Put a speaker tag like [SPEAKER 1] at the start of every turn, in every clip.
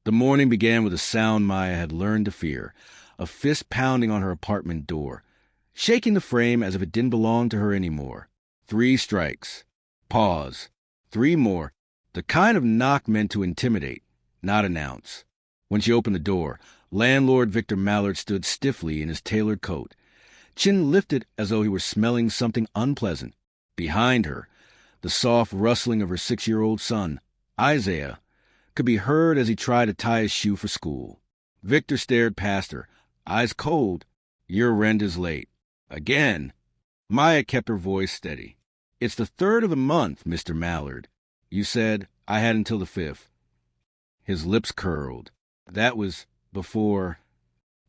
[SPEAKER 1] The morning began with a sound Maya had learned to fear, a fist pounding on her apartment door, shaking the frame as if it didn't belong to her anymore. 3 strikes. Pause. 3 more. The kind of knock meant to intimidate, not announce. When she opened the door, Landlord Victor Mallard stood stiffly in his tailored coat, chin lifted as though he were smelling something unpleasant. Behind her, the soft rustling of her 6-year-old son, Isaiah, could be heard as he tried to tie his shoe for school. Victor stared past her, eyes cold. "Your rent is late." "Again?" Maya kept her voice steady. "It's the 3rd of the month, Mr. Mallard. You said I had until the 5th. His lips curled. "That was before—"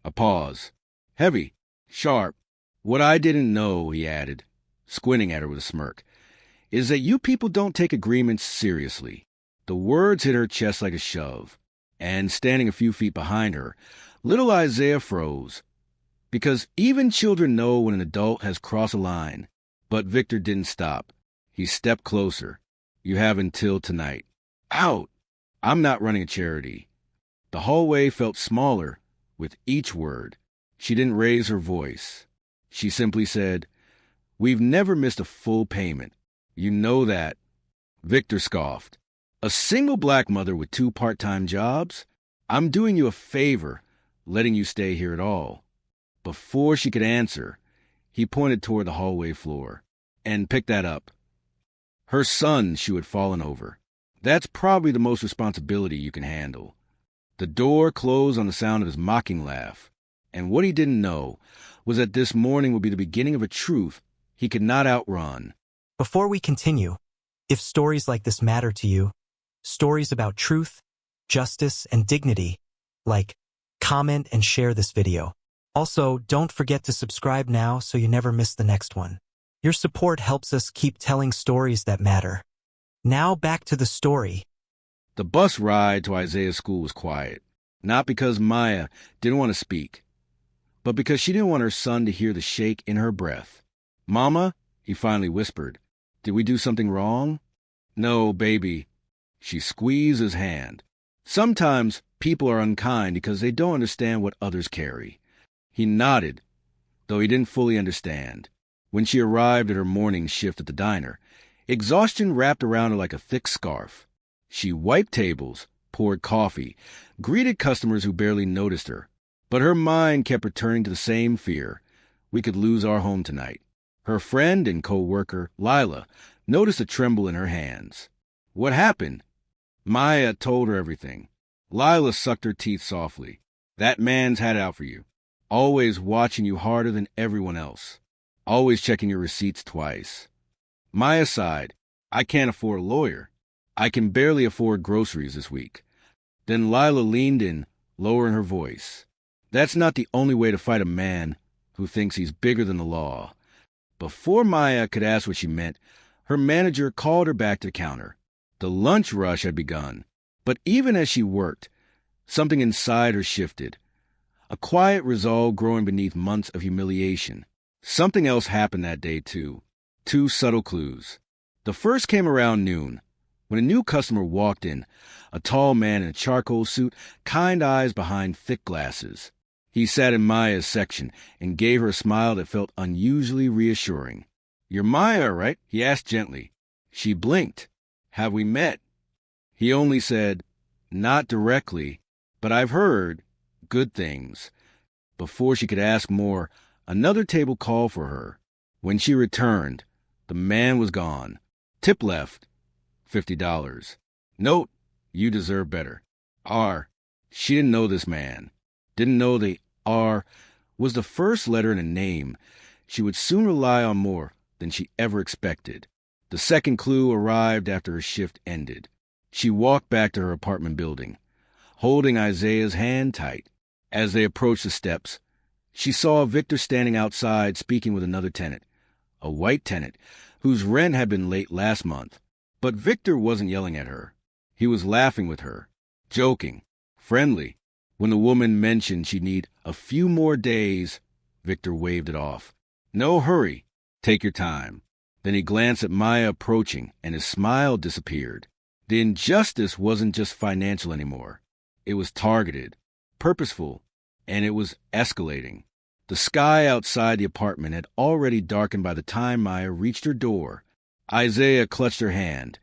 [SPEAKER 1] A pause. "Heavy. Sharp. What I didn't know," he added, squinting at her with a smirk, "is that you people don't take agreements seriously." The words hit her chest like a shove, and standing a few feet behind her, little Isaiah froze. Because even children know when an adult has crossed a line. But Victor didn't stop. He stepped closer. "You have until tonight." "Out! I'm not running a charity." The hallway felt smaller with each word. She didn't raise her voice. She simply said, "We've never missed a full payment. You know that." Victor scoffed. "A single black mother with 2 part-time jobs? I'm doing you a favor, letting you stay here at all." Before she could answer, he pointed toward the hallway floor. "And pick that up." Her son's shoe had fallen over. That's probably the most responsibility you can handle. The door closed on the sound of his mocking laugh. And what he didn't know was that this morning would be the beginning of a truth he could not outrun.
[SPEAKER 2] Before we continue, if stories like this matter to you, stories about truth, justice, and dignity, like, comment, and share this video. Also, don't forget to subscribe now so you never miss the next one. Your support helps us keep telling stories that matter. Now back to the story.
[SPEAKER 1] The bus ride to Isaiah's school was quiet, not because Maya didn't want to speak, but because she didn't want her son to hear the shake in her breath. "Mama," he finally whispered, "did we do something wrong?" "No, baby." She squeezed his hand. "Sometimes people are unkind because they don't understand what others carry." He nodded, though he didn't fully understand. When she arrived at her morning shift at the diner, exhaustion wrapped around her like a thick scarf. She wiped tables, poured coffee, greeted customers who barely noticed her. But her mind kept returning to the same fear. We could lose our home tonight. Her friend and co-worker, Lila, noticed a tremble in her hands. "What happened?" Maya told her everything. Lila sucked her teeth softly. "That man's had it out for you. Always watching you harder than everyone else. Always checking your receipts twice." Maya sighed. "I can't afford a lawyer. I can barely afford groceries this week." Then Lila leaned in, lowering her voice. "That's not the only way to fight a man who thinks he's bigger than the law." Before Maya could ask what she meant, her manager called her back to the counter. The lunch rush had begun, but even as she worked, something inside her shifted. A quiet resolve growing beneath months of humiliation. Something else happened that day, too. 2 subtle clues. The first came around noon, when a new customer walked in, a tall man in a charcoal suit, kind eyes behind thick glasses. He sat in Maya's section and gave her a smile that felt unusually reassuring. "You're Maya, right?" he asked gently. She blinked. "Have we met?" He only said, "Not directly, but I've heard good things." Before she could ask more, another table called for her. When she returned, the man was gone. Tip left, $50. "Note, you deserve better. R." She didn't know this man. Didn't know the R was the first letter in a name she would soon rely on more than she ever expected. The second clue arrived after her shift ended. She walked back to her apartment building, holding Isaiah's hand tight. As they approached the steps, she saw Victor standing outside speaking with another tenant, a white tenant whose rent had been late last month. But Victor wasn't yelling at her. He was laughing with her, joking, friendly. When the woman mentioned she'd need a few more days, Victor waved it off. "No hurry. Take your time." Then he glanced at Maya approaching, and his smile disappeared. The injustice wasn't just financial anymore. It was targeted, purposeful, and it was escalating. The sky outside the apartment had already darkened by the time Maya reached her door. Isaiah clutched her hand,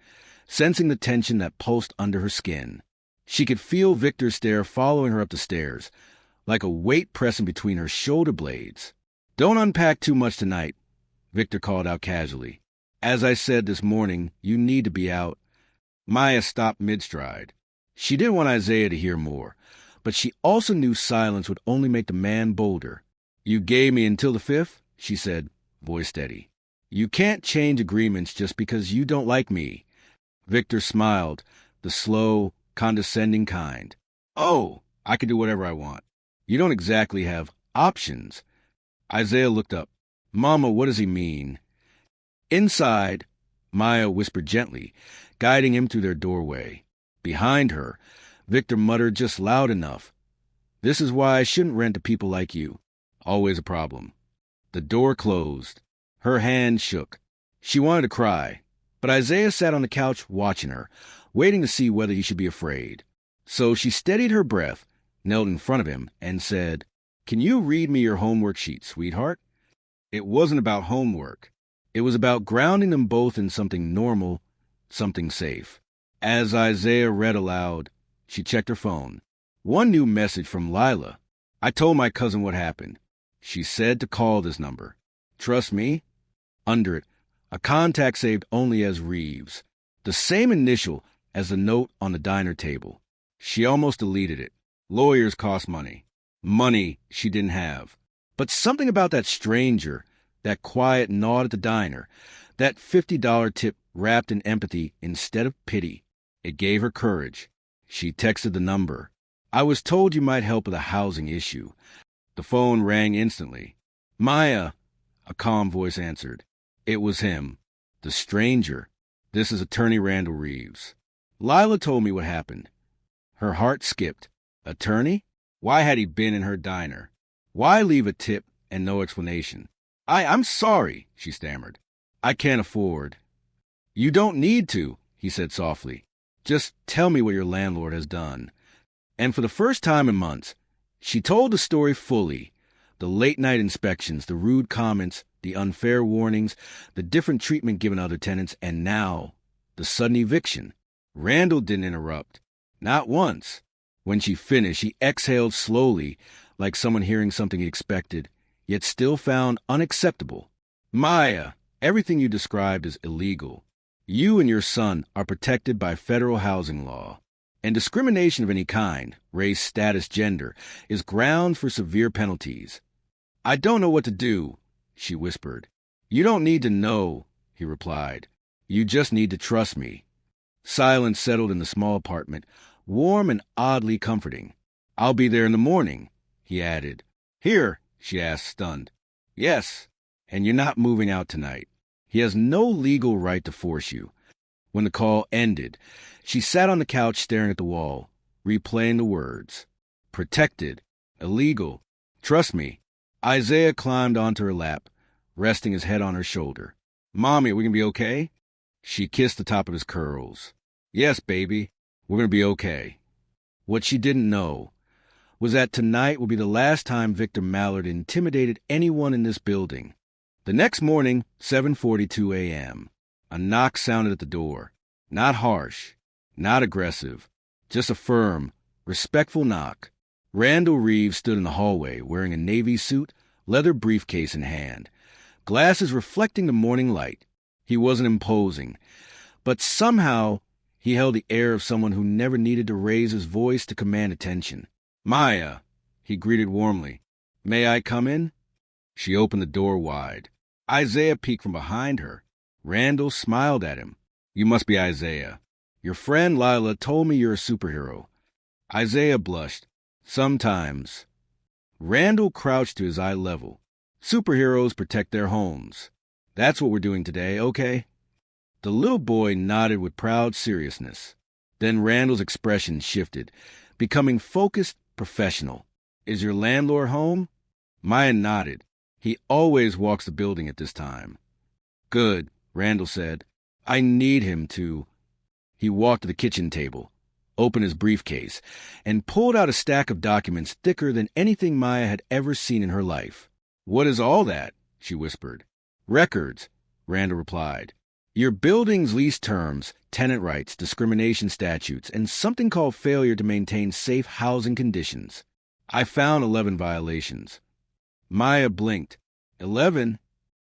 [SPEAKER 1] sensing the tension that pulsed under her skin. She could feel Victor's stare following her up the stairs, like a weight pressing between her shoulder blades. "Don't unpack too much tonight," Victor called out casually. "As I said this morning, you need to be out." Maya stopped mid-stride. She didn't want Isaiah to hear more, but she also knew silence would only make the man bolder. "You gave me until the 5th, she said, voice steady. "You can't change agreements just because you don't like me." Victor smiled, the slow, condescending kind. "Oh, I can do whatever I want. You don't exactly have options." Isaiah looked up. "Mama, what does he mean?" Inside, Maya whispered gently, guiding him through their doorway. Behind her, Victor muttered just loud enough. "This is why I shouldn't rent to people like you. Always a problem." The door closed. Her hand shook. She wanted to cry, but Isaiah sat on the couch watching her, waiting to see whether he should be afraid. So she steadied her breath, knelt in front of him, and said, "Can you read me your homework sheet, sweetheart?" It wasn't about homework. It was about grounding them both in something normal, something safe. As Isaiah read aloud, she checked her phone. One new message from Lila. "I told my cousin what happened. She said to call this number. Trust me?" Under it, a contact saved only as Reeves, the same initial as the note on the diner table. She almost deleted it. Lawyers cost money. Money she didn't have. But something about that stranger, that quiet nod at the diner, that $50 tip wrapped in empathy instead of pity, it gave her courage. She texted the number. "I was told you might help with a housing issue." The phone rang instantly. "Maya," a calm voice answered. It was him. The stranger. "This is Attorney Randall Reeves. Lila told me what happened." Her heart skipped. Attorney? Why had he been in her diner? Why leave a tip and no explanation? I'm sorry," she stammered. "I can't afford." "You don't need to," he said softly. "Just tell me what your landlord has done." And for the first time in months, she told the story fully. The late-night inspections, the rude comments, the unfair warnings, the different treatment given other tenants, and now, the sudden eviction. Randall didn't interrupt. Not once. When she finished, he exhaled slowly, like someone hearing something he expected, yet still found unacceptable. "Maya, everything you described is illegal. You and your son are protected by federal housing law. And discrimination of any kind, race, status, gender, is ground for severe penalties." "I don't know what to do," she whispered. "You don't need to know," he replied. "You just need to trust me." Silence settled in the small apartment, warm and oddly comforting. "I'll be there in the morning," he added. "Here?" she asked, stunned. "Yes, and you're not moving out tonight. He has no legal right to force you." When the call ended, she sat on the couch staring at the wall, replaying the words. Protected. Illegal. Trust me. Isaiah climbed onto her lap, resting his head on her shoulder. "Mommy, are we going to be okay?" She kissed the top of his curls. "Yes, baby, we're going to be okay." What she didn't know was that tonight would be the last time Victor Mallard intimidated anyone in this building. The next morning, 7:42 a.m., a knock sounded at the door. Not harsh, not aggressive, just a firm, respectful knock. Randall Reeves stood in the hallway wearing a navy suit, leather briefcase in hand, glasses reflecting the morning light. He wasn't imposing, but somehow he held the air of someone who never needed to raise his voice to command attention. "Maya," he greeted warmly. "May I come in?" She opened the door wide. Isaiah peeked from behind her. Randall smiled at him. "You must be Isaiah. Your friend Lila told me you're a superhero." Isaiah blushed. "Sometimes." Randall crouched to his eye level. "Superheroes protect their homes. That's what we're doing today, okay?" The little boy nodded with proud seriousness. Then Randall's expression shifted, becoming focused, professional. "Is your landlord home?" Maya nodded. "He always walks the building at this time." "Good," Randall said. "I need him to." He walked to the kitchen table. opened his briefcase, and pulled out a stack of documents thicker than anything Maya had ever seen in her life. "What is all that?" she whispered. "Records," Randall replied. "Your building's lease terms, tenant rights, discrimination statutes, and something called failure to maintain safe housing conditions. I found 11 violations." Maya blinked. 11?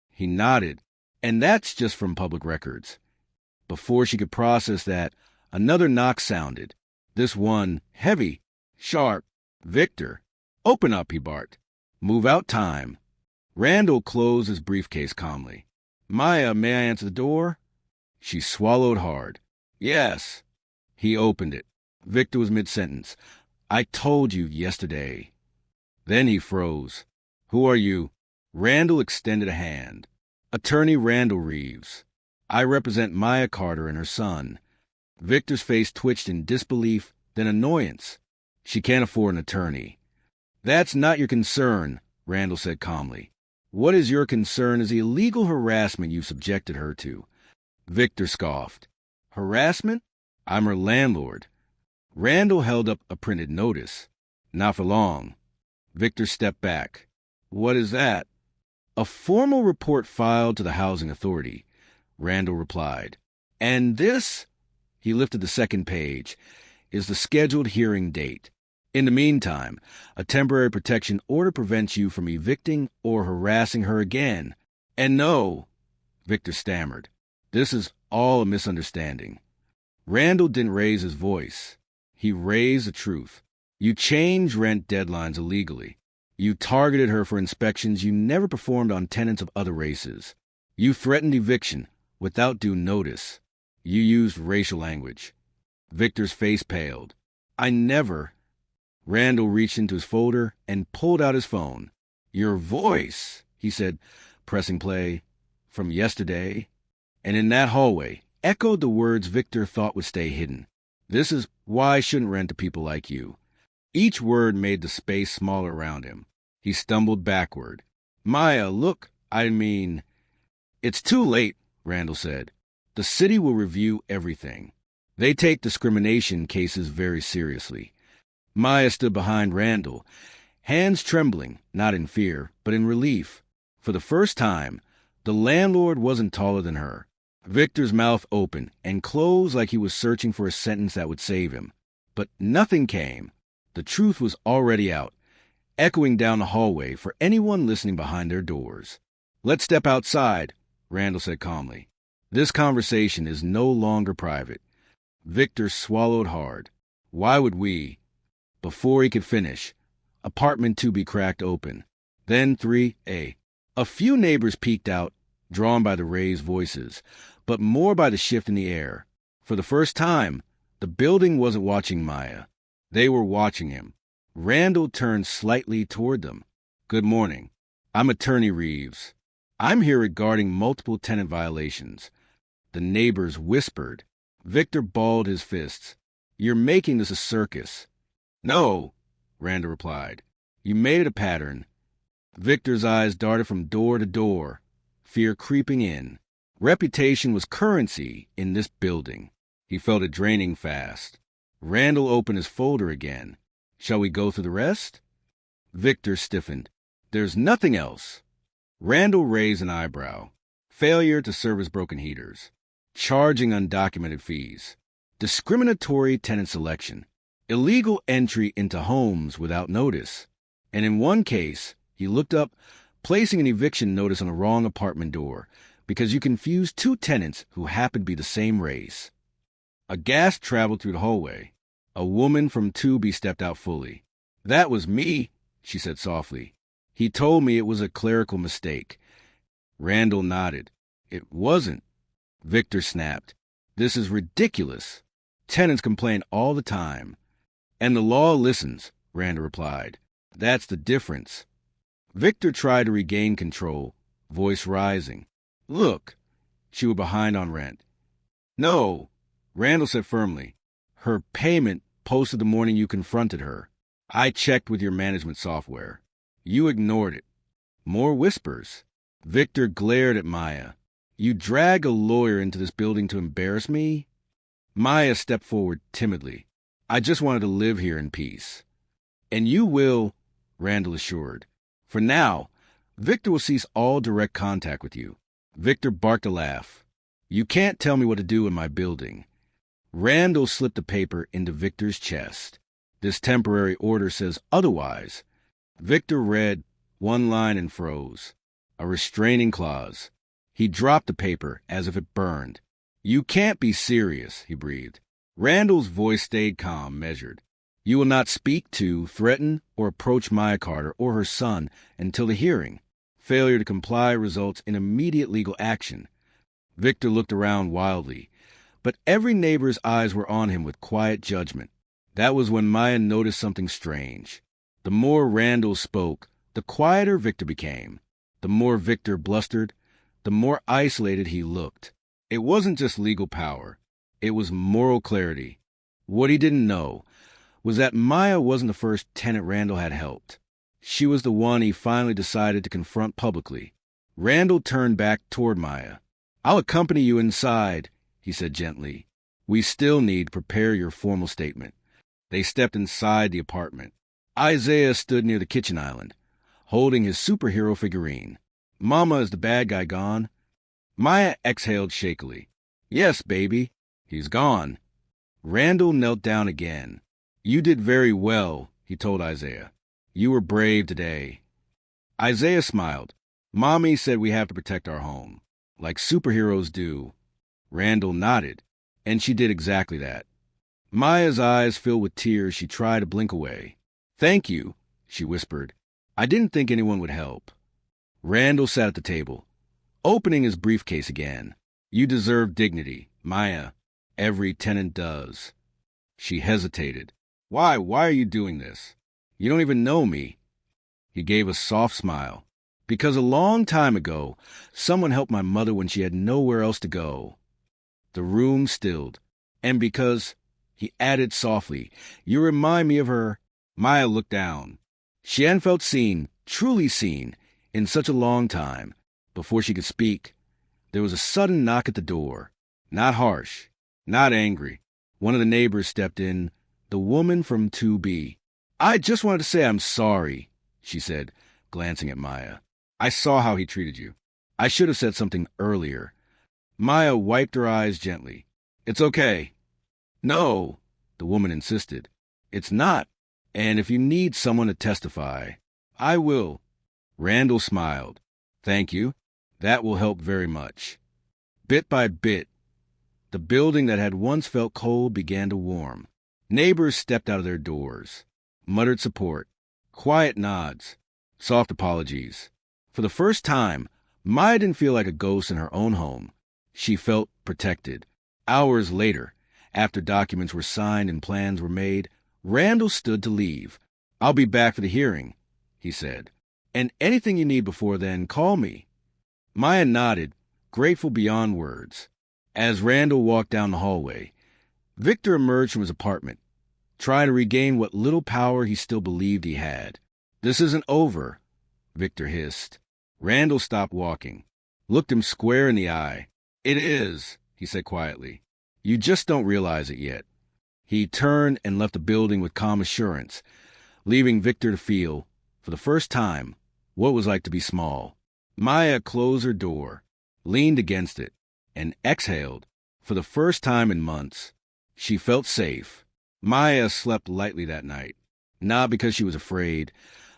[SPEAKER 1] He nodded. "And that's just from public records." Before she could process that, another knock sounded. This one, heavy, sharp. "Victor, open up," he barked. "Move out time." Randall closed his briefcase calmly. "Maya, may I answer the door?" She swallowed hard. "Yes." He opened it. Victor was mid-sentence. "I told you yesterday." Then he froze. "Who are you?" Randall extended a hand. "Attorney Randall Reeves. I represent Maya Carter and her son." Victor's face twitched in disbelief, then annoyance. "She can't afford an attorney." "That's not your concern," Randall said calmly. "What is your concern is the illegal harassment you subjected her to." Victor scoffed. "Harassment? I'm her landlord." Randall held up a printed notice. "Not for long." Victor stepped back. "What is that?" "A formal report filed to the Housing Authority," Randall replied. "And this," he lifted the second page, "is the scheduled hearing date. In the meantime, a temporary protection order prevents you from evicting or harassing her again." "And no," Victor stammered. "This is all a misunderstanding." Randall didn't raise his voice. He raised the truth. "You changed rent deadlines illegally. You targeted her for inspections you never performed on tenants of other races. You threatened eviction without due notice. You used racial language." Victor's face paled. "I never..." Randall reached into his folder and pulled out his phone. "Your voice," he said, pressing play, "from yesterday," and in that hallway echoed the words Victor thought would stay hidden. "This is why I shouldn't rent to people like you." Each word made the space smaller around him. He stumbled backward. "Maya, look, I mean..." "It's too late," Randall said. "The city will review everything. They take discrimination cases very seriously." Maya stood behind Randall, hands trembling, not in fear, but in relief. For the first time, the landlord wasn't taller than her. Victor's mouth opened and closed like he was searching for a sentence that would save him. But nothing came. The truth was already out, echoing down the hallway for anyone listening behind their doors. "Let's step outside," Randall said calmly. "This conversation is no longer private." Victor swallowed hard. "Why would we?" Before he could finish, apartment 2B cracked open. Then 3A. A few neighbors peeked out, drawn by the raised voices, but more by the shift in the air. For the first time, the building wasn't watching Maya. They were watching him. Randall turned slightly toward them. "Good morning. I'm Attorney Reeves. I'm here regarding multiple tenant violations." The neighbors whispered. Victor balled his fists. "You're making this a circus." "No," Randall replied. "You made it a pattern." Victor's eyes darted from door to door, fear creeping in. Reputation was currency in this building. He felt it draining fast. Randall opened his folder again. "Shall we go through the rest?" Victor stiffened. "There's nothing else." Randall raised an eyebrow. Failure to service broken heaters. Charging undocumented fees. Discriminatory tenant selection. Illegal entry into homes without notice. And in one case, he looked up, placing an eviction notice on a wrong apartment door because you confused two tenants who happened to be the same race. A gasp traveled through the hallway. A woman from 2B stepped out fully. "That was me," she said softly. "He told me it was a clerical mistake." Randall nodded. "It wasn't." Victor snapped. "This is ridiculous. Tenants complain all the time." "And the law listens," Randall replied. "That's the difference." Victor tried to regain control, voice rising. "Look, she was behind on rent." "No," Randall said firmly. "Her payment posted the morning you confronted her. I checked with your management software. You ignored it." More whispers. Victor glared at Maya. "You drag a lawyer into this building to embarrass me?" Maya stepped forward timidly. I just wanted to live here in peace. And you will, Randall assured. For now, Victor will cease all direct contact with you. Victor barked a laugh. You can't tell me what to do in my building. Randall slipped a paper into Victor's chest. This temporary order says otherwise. Victor read one line and froze. A restraining clause. He dropped the paper as if it burned. You can't be serious, he breathed. Randall's voice stayed calm, measured. You will not speak to, threaten, or approach Maya Carter or her son until the hearing. Failure to comply results in immediate legal action. Victor looked around wildly, but every neighbor's eyes were on him with quiet judgment. That was when Maya noticed something strange. The more Randall spoke, the quieter Victor became. The more Victor blustered, the more isolated he looked. It wasn't just legal power. It was moral clarity. What he didn't know was that Maya wasn't the first tenant Randall had helped. She was the one he finally decided to confront publicly. Randall turned back toward Maya. I'll accompany you inside, he said gently. We still need to prepare your formal statement. They stepped inside the apartment. Isaiah stood near the kitchen island, holding his superhero figurine. Mama, is the bad guy gone? Maya exhaled shakily. Yes, baby. He's gone. Randall knelt down again. You did very well, he told Isaiah. You were brave today. Isaiah smiled. Mommy said we have to protect our home, like superheroes do. Randall nodded, and she did exactly that. Maya's eyes filled with tears. She tried to blink away. Thank you, she whispered. I didn't think anyone would help. Randall sat at the table, opening his briefcase again. You deserve dignity, Maya. Every tenant does. She hesitated. Why are you doing this? You don't even know me. He gave a soft smile. Because a long time ago, someone helped my mother when she had nowhere else to go. The room stilled. And because, he added softly, you remind me of her. Maya looked down. She hadn't felt seen, truly seen, in such a long time. Before she could speak, there was a sudden knock at the door. Not harsh, not angry. One of the neighbors stepped in, the woman from 2B. I just wanted to say I'm sorry, she said, glancing at Maya. I saw how he treated you. I should have said something earlier. Maya wiped her eyes gently. It's okay. No, the woman insisted. It's not. And if you need someone to testify, I will. Randall smiled. Thank you. That will help very much. Bit by bit, the building that had once felt cold began to warm. Neighbors stepped out of their doors, muttered support, quiet nods, soft apologies. For the first time, Maya didn't feel like a ghost in her own home. She felt protected. Hours later, after documents were signed and plans were made, Randall stood to leave. I'll be back for the hearing, he said. And anything you need before then, call me. Maya nodded, grateful beyond words. As Randall walked down the hallway, Victor emerged from his apartment, trying to regain what little power he still believed he had. This isn't over, Victor hissed. Randall stopped walking, looked him square in the eye. It is, he said quietly. You just don't realize it yet. He turned and left the building with calm assurance, leaving Victor to feel, for the first time, what it was like to be small. Maya closed her door, leaned against it, and exhaled. For the first time in months, she felt safe. Maya slept lightly that night, not because she was afraid,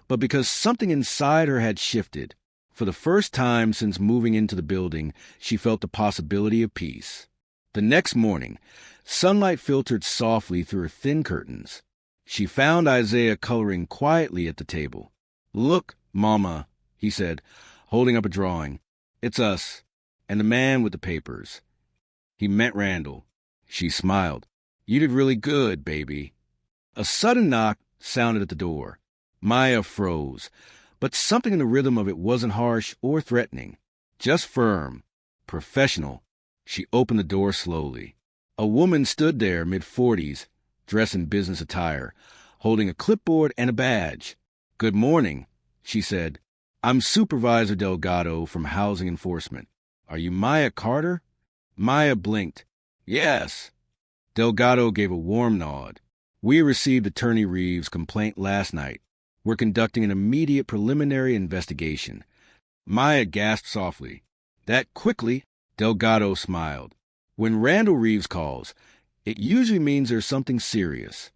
[SPEAKER 1] but because something inside her had shifted. For the first time since moving into the building, she felt the possibility of peace. The next morning, sunlight filtered softly through her thin curtains. She found Isaiah coloring quietly at the table. Look, Mama, he said, holding up a drawing. It's us, and the man with the papers. He meant Randall. She smiled. You did really good, baby. A sudden knock sounded at the door. Maya froze, but something in the rhythm of it wasn't harsh or threatening, just firm, professional. She opened the door slowly. A woman stood there, mid-40s, dressed in business attire, holding a clipboard and a badge. Good morning, she said. I'm Supervisor Delgado from Housing Enforcement. Are you Maya Carter? Maya blinked. Yes. Delgado gave a warm nod. We received Attorney Reeves' complaint last night. We're conducting an immediate preliminary investigation. Maya gasped softly. That quickly, Delgado smiled. When Randall Reeves calls, it usually means there's something serious.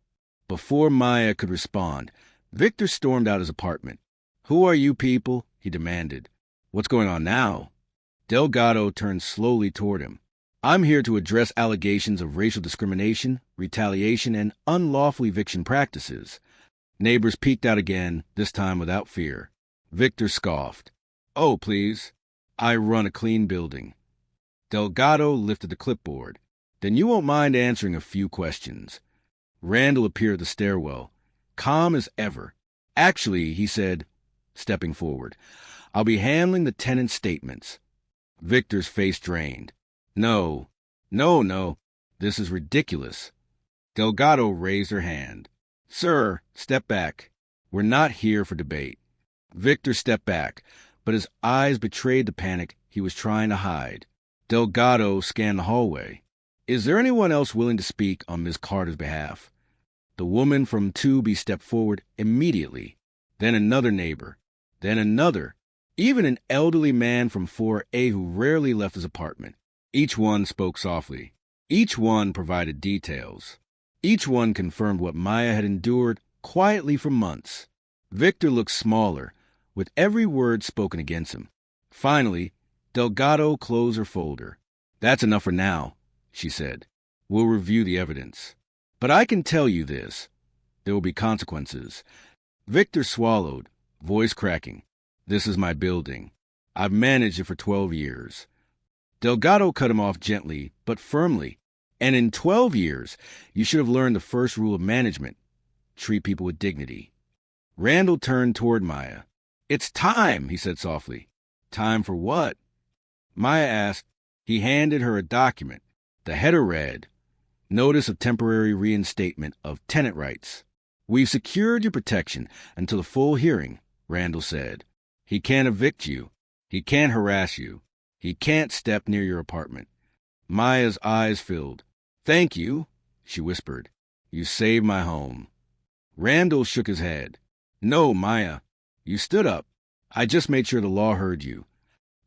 [SPEAKER 1] Before Maya could respond, Victor stormed out his apartment. Who are you people? He demanded. What's going on now? Delgado turned slowly toward him. I'm here to address allegations of racial discrimination, retaliation, and unlawful eviction practices. Neighbors peeked out again, this time without fear. Victor scoffed. Oh, please. I run a clean building. Delgado lifted the clipboard. Then you won't mind answering a few questions. Randall appeared at the stairwell, calm as ever. Actually, he said, stepping forward, I'll be handling the tenant's statements. Victor's face drained. No. This is ridiculous. Delgado raised her hand. Sir, step back. We're not here for debate. Victor stepped back, but his eyes betrayed the panic he was trying to hide. Delgado scanned the hallway. Is there anyone else willing to speak on Miss Carter's behalf? The woman from 2B stepped forward immediately. Then another neighbor. Then another. Even an elderly man from 4A who rarely left his apartment. Each one spoke softly. Each one provided details. Each one confirmed what Maya had endured quietly for months. Victor looked smaller, with every word spoken against him. Finally, Delgado closed her folder. That's enough for now, she said. We'll review the evidence. But I can tell you this. There will be consequences. Victor swallowed, voice cracking. This is my building. I've managed it for 12 years. Delgado cut him off gently, but firmly. And in 12 years, you should have learned the first rule of management. Treat people with dignity. Randall turned toward Maya. It's time, he said softly. Time for what? Maya asked. He handed her a document. The header read, Notice of Temporary Reinstatement of Tenant Rights. We've secured your protection until the full hearing, Randall said. He can't evict you. He can't harass you. He can't step near your apartment. Maya's eyes filled. Thank you, she whispered. You saved my home. Randall shook his head. No, Maya. You stood up. I just made sure the law heard you.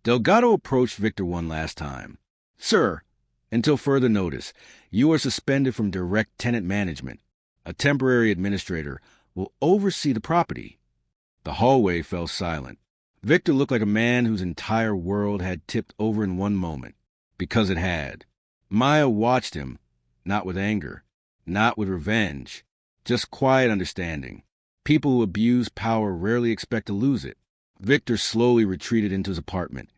[SPEAKER 1] Delgado approached Victor one last time. Sir, until further notice, you are suspended from direct tenant management. A temporary administrator will oversee the property. The hallway fell silent. Victor looked like a man whose entire world had tipped over in one moment, because it had. Maya watched him, not with anger, not with revenge, just quiet understanding. People who abuse power rarely expect to lose it. Victor slowly retreated into his apartment,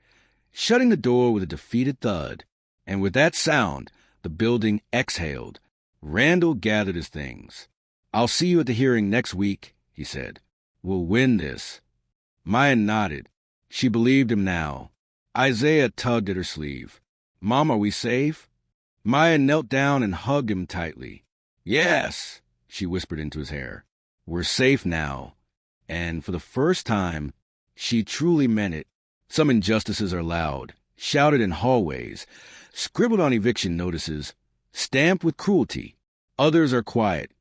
[SPEAKER 1] shutting the door with a defeated thud. And with that sound, the building exhaled. Randall gathered his things. I'll see you at the hearing next week, he said. We'll win this. Maya nodded. She believed him now. Isaiah tugged at her sleeve. Mom, are we safe? Maya knelt down and hugged him tightly. Yes, she whispered into his hair. We're safe now. And for the first time, she truly meant it. Some injustices are loud, shouted in hallways, scribbled on eviction notices, stamped with cruelty. Others are quiet,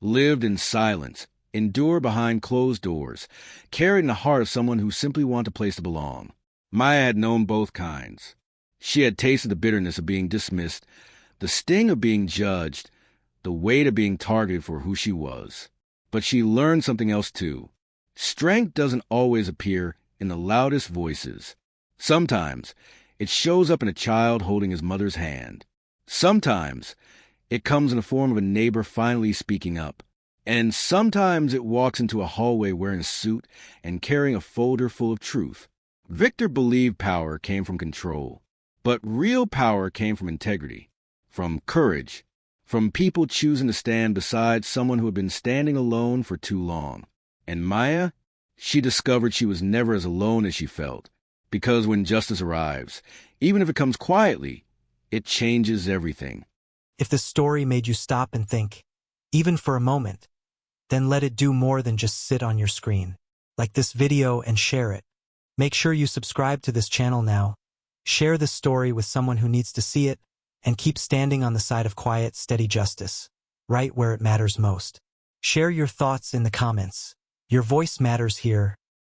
[SPEAKER 1] lived in silence, endure behind closed doors, carried in the heart of someone who simply wanted a place to belong. Maya had known both kinds. She had tasted the bitterness of being dismissed, the sting of being judged, the weight of being targeted for who she was. But she learned something else too. Strength doesn't always appear in the loudest voices. Sometimes it shows up in a child holding his mother's hand. Sometimes it comes in the form of a neighbor finally speaking up. And sometimes it walks into a hallway wearing a suit and carrying a folder full of truth. Victor believed power came from control, but real power came from integrity, from courage, from people choosing to stand beside someone who had been standing alone for too long. And Maya, she discovered she was never as alone as she felt, because when justice arrives, even if it comes quietly, it changes everything.
[SPEAKER 2] If this story made you stop and think, even for a moment, then let it do more than just sit on your screen. Like this video and share it. Make sure you subscribe to this channel now. Share this story with someone who needs to see it, and keep standing on the side of quiet, steady justice. right where it matters most. Share your thoughts in the comments. Your voice matters here,